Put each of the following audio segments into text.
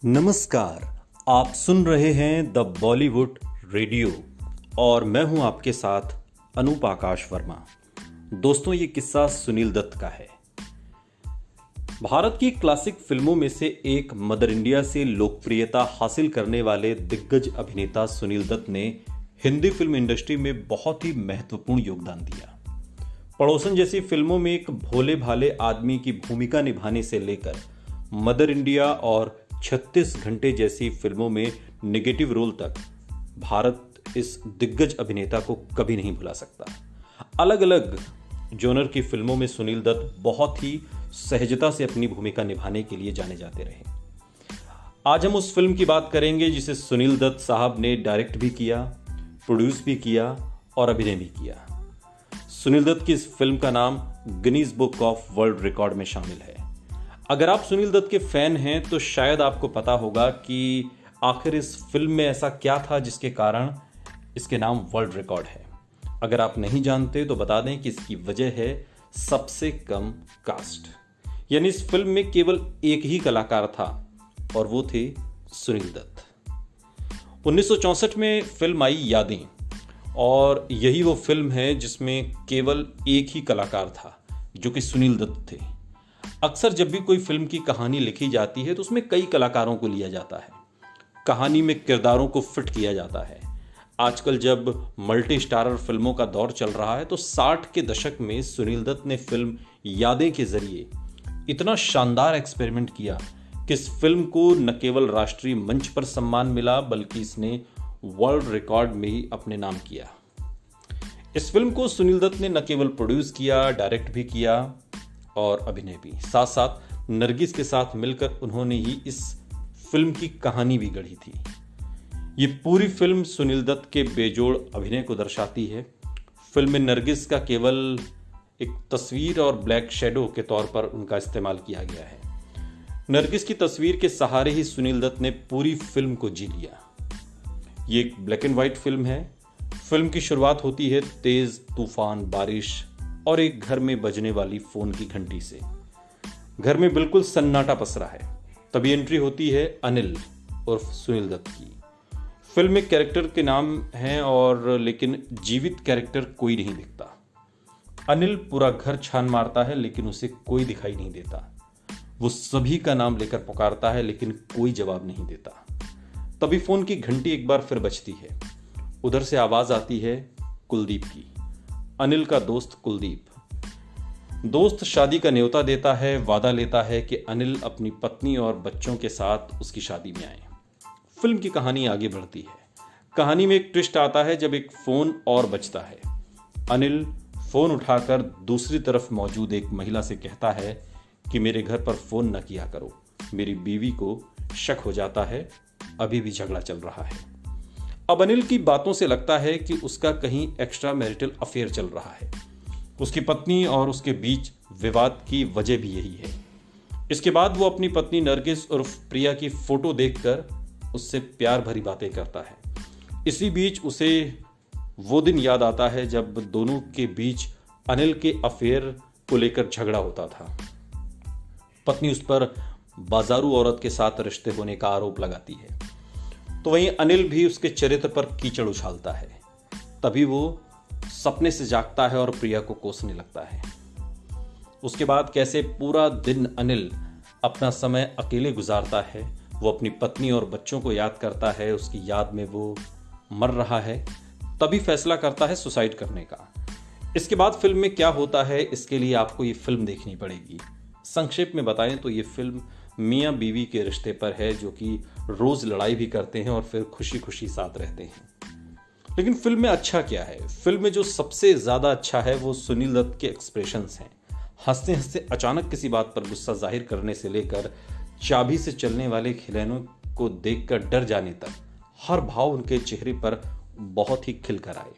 नमस्कार। आप सुन रहे हैं द बॉलीवुड रेडियो और मैं हूं आपके साथ अनूप आकाश वर्मा। दोस्तों, ये किस्सा सुनील दत्त का है। भारत की क्लासिक फिल्मों में से एक मदर इंडिया से लोकप्रियता हासिल करने वाले दिग्गज अभिनेता सुनील दत्त ने हिंदी फिल्म इंडस्ट्री में बहुत ही महत्वपूर्ण योगदान दिया। पड़ोसन जैसी फिल्मों में एक भोले भाले आदमी की भूमिका निभाने से लेकर मदर इंडिया और 36 घंटे जैसी फिल्मों में नेगेटिव रोल तक भारत इस दिग्गज अभिनेता को कभी नहीं भुला सकता। अलग अलग जॉनर की फिल्मों में सुनील दत्त बहुत ही सहजता से अपनी भूमिका निभाने के लिए जाने जाते रहे। आज हम उस फिल्म की बात करेंगे जिसे सुनील दत्त साहब ने डायरेक्ट भी किया, प्रोड्यूस भी किया और अभिनय भी किया। सुनील दत्त की इस फिल्म का नाम Guinness book of world record में शामिल है। अगर आप सुनील दत्त के फैन हैं तो शायद आपको पता होगा कि आखिर इस फिल्म में ऐसा क्या था जिसके कारण इसके नाम वर्ल्ड रिकॉर्ड है। अगर आप नहीं जानते तो बता दें कि इसकी वजह है सबसे कम कास्ट। यानी इस फिल्म में केवल एक ही कलाकार था और वो थे सुनील दत्त। 1964 में फिल्म आई यादें और यही वो फिल्म है जिसमें केवल एक ही कलाकार था जो कि सुनील दत्त थे। अक्सर जब भी कोई फिल्म की कहानी लिखी जाती है तो उसमें कई कलाकारों को लिया जाता है, कहानी में किरदारों को फिट किया जाता है। आजकल जब मल्टी स्टारर फिल्मों का दौर चल रहा है तो 60 के दशक में सुनील दत्त ने फिल्म यादें के जरिए इतना शानदार एक्सपेरिमेंट किया कि इस फिल्म को न केवल राष्ट्रीय मंच पर सम्मान मिला बल्कि इसने वर्ल्ड रिकॉर्ड में ही अपने नाम किया। इस फिल्म को सुनील दत्त ने न केवल प्रोड्यूस किया, डायरेक्ट भी किया और अभिनय भी। साथ साथ नरगिस के साथ मिलकर उन्होंने ही इस फिल्म की कहानी भी गढ़ी थी। ये पूरी फिल्म सुनील दत्त के बेजोड़ अभिनय को दर्शाती है। फिल्म में नरगिस का केवल एक तस्वीर और ब्लैक शैडो के तौर पर उनका इस्तेमाल किया गया है। नरगिस की तस्वीर के सहारे ही सुनील दत्त ने पूरी फिल्म को जी लिया। ये एक ब्लैक एंड व्हाइट फिल्म है। फिल्म की शुरुआत होती है तेज तूफान, बारिश और एक घर में बजने वाली फोन की घंटी से। घर में बिल्कुल सन्नाटा पसरा है। तभी एंट्री होती है अनिल उर्फ सुनील दत्त की। फिल्म में कैरेक्टर के नाम हैं और लेकिन जीवित कैरेक्टर कोई नहीं दिखता। अनिल पूरा घर छान मारता है लेकिन उसे कोई दिखाई नहीं देता। वो सभी का नाम लेकर पुकारता है लेकिन कोई जवाब नहीं देता। तभी फोन की घंटी एक बार फिर बजती है। उधर से आवाज आती है कुलदीप की, अनिल का दोस्त कुलदीप। दोस्त शादी का न्योता देता है, वादा लेता है कि अनिल अपनी पत्नी और बच्चों के साथ उसकी शादी में आए। फिल्म की कहानी आगे बढ़ती है। कहानी में एक ट्विस्ट आता है जब एक फोन और बजता है। अनिल फोन उठाकर दूसरी तरफ मौजूद एक महिला से कहता है कि मेरे घर पर फोन न किया करो, मेरी बीवी को शक हो जाता है, अभी भी झगड़ा चल रहा है। अब अनिल की बातों से लगता है कि उसका कहीं एक्स्ट्रा मैरिटल अफेयर चल रहा है। उसकी पत्नी और उसके बीच विवाद की वजह भी यही है। इसके बाद वो अपनी पत्नी नरगिस उर्फ प्रिया की फोटो देखकर उससे प्यार भरी बातें करता है। इसी बीच उसे वो दिन याद आता है जब दोनों के बीच अनिल के अफेयर को लेकर झगड़ा होता था। पत्नी उस पर बाजारू औरत के साथ रिश्ते होने का आरोप लगाती है तो वहीं अनिल भी उसके चरित्र पर कीचड़ उछालता है। तभी वो सपने से जागता है और प्रिया को कोसने लगता है। उसके बाद कैसे पूरा दिन अनिल अपना समय अकेले गुजारता है। वो अपनी पत्नी और बच्चों को याद करता है, उसकी याद में वो मर रहा है। तभी फैसला करता है सुसाइड करने का। इसके बाद फिल्म में क्या होता है इसके लिए आपको ये फिल्म देखनी पड़ेगी। संक्षेप में बताएं तो ये फिल्म मियाँ बीवी के रिश्ते पर है जो कि रोज लड़ाई भी करते हैं और फिर खुशी खुशी साथ रहते हैं। लेकिन फिल्म में अच्छा क्या है? फिल्म में जो सबसे ज्यादा अच्छा है वो सुनील दत्त के एक्सप्रेशंस हैं। हंसते हंसते अचानक किसी बात पर गुस्सा जाहिर करने से लेकर चाबी से चलने वाले खिलौनों को देखकर डर जाने तक हर भाव उनके चेहरे पर बहुत ही खिलकर आए।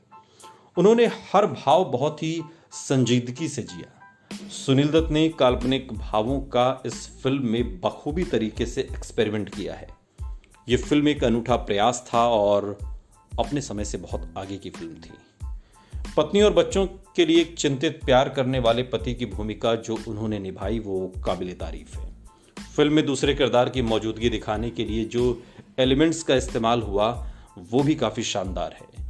उन्होंने हर भाव बहुत ही संजीदगी से जिया। सुनील दत्त ने काल्पनिक भावों का इस फिल्म में बखूबी तरीके से एक्सपेरिमेंट किया है। यह फिल्म एक अनूठा प्रयास था और अपने समय से बहुत आगे की फिल्म थी। पत्नी और बच्चों के लिए चिंतित प्यार करने वाले पति की भूमिका जो उन्होंने निभाई वो काबिले तारीफ है। फिल्म में दूसरे किरदार की मौजूदगी दिखाने के लिए जो एलिमेंट्स का इस्तेमाल हुआ वो भी काफ़ी शानदार है।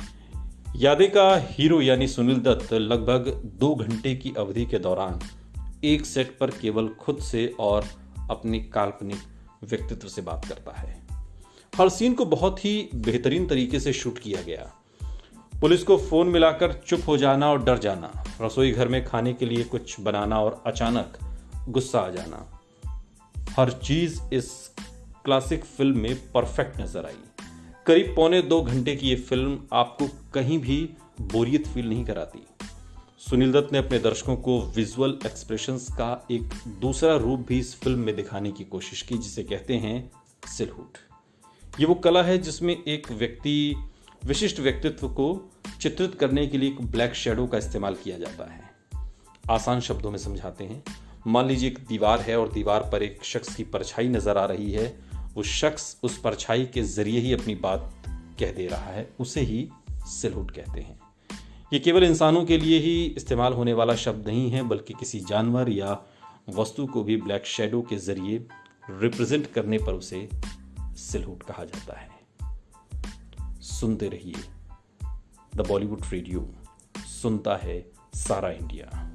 यादें का हीरो यानी सुनील दत्त लगभग 2 घंटे की अवधि के दौरान एक सेट पर केवल खुद से और अपने काल्पनिक व्यक्तित्व से बात करता है। हर सीन को बहुत ही बेहतरीन तरीके से शूट किया गया। पुलिस को फोन मिलाकर चुप हो जाना और डर जाना, रसोई घर में खाने के लिए कुछ बनाना और अचानक गुस्सा आ जाना, हर चीज इस क्लासिक फिल्म में परफेक्ट नजर आई। करीब 1.25 घंटे की ये फिल्म आपको कहीं भी बोरियत फील नहीं कराती। सुनील दत्त ने अपने दर्शकों को विजुअल एक्सप्रेशंस का एक दूसरा रूप भी इस फिल्म में दिखाने की कोशिश की, जिसे कहते हैं सिलहुट। ये वो कला है जिसमें एक विशिष्ट व्यक्तित्व को चित्रित करने के लिए एक ब्लैक शैडो का इस्तेमाल किया जाता है। आसान शब्दों में समझाते हैं, मान लीजिए एक दीवार है और दीवार पर एक शख्स की परछाई नजर आ रही है। वो शख्स उस परछाई के जरिए ही अपनी बात कह दे रहा है, उसे ही सिलहुट कहते हैं। ये केवल इंसानों के लिए ही इस्तेमाल होने वाला शब्द नहीं है, बल्कि किसी जानवर या वस्तु को भी ब्लैक शैडो के जरिए रिप्रेजेंट करने पर उसे सिलहुट कहा जाता है। सुनते रहिए द बॉलीवुड रेडियो, सुनता है सारा इंडिया।